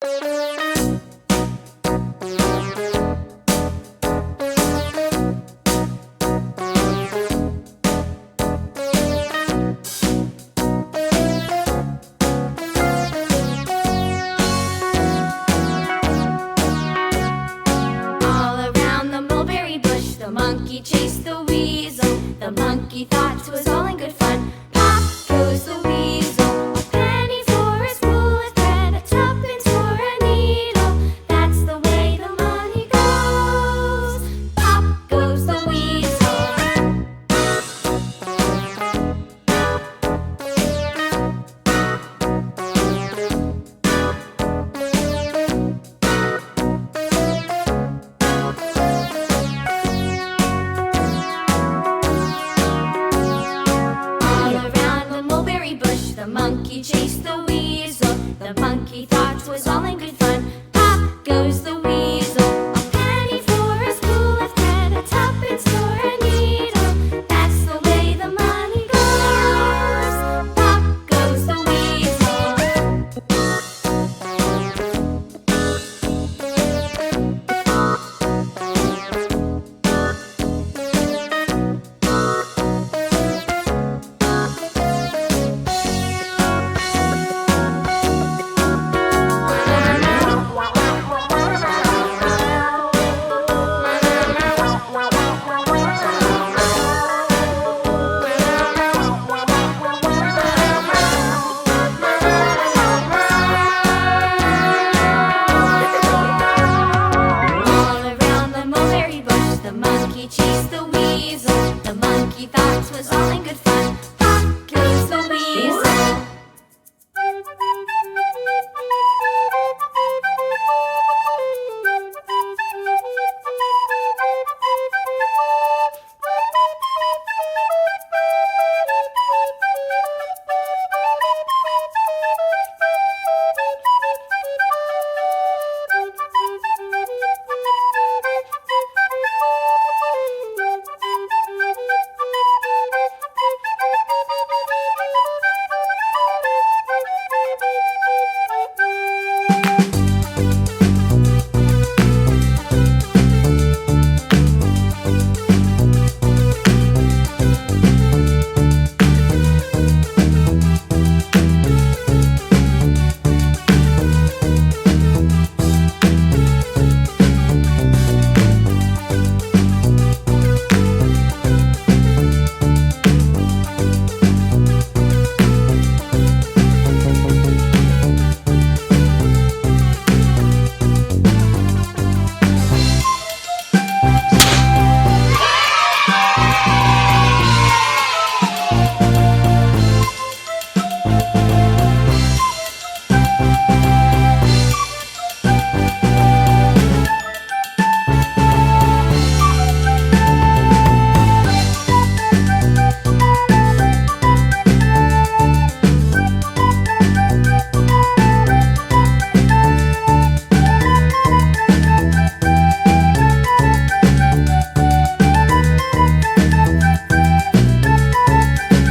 The monkey chased the weasel. The monkey thought 'twas all in good fun. Pop goes the weasel. A penny for a spool of thread, a tuppence for a needle. That's the way the money goes. Pop goes the weasel. The monkey chased the weasel. The monkey thought 'twas all in good fun.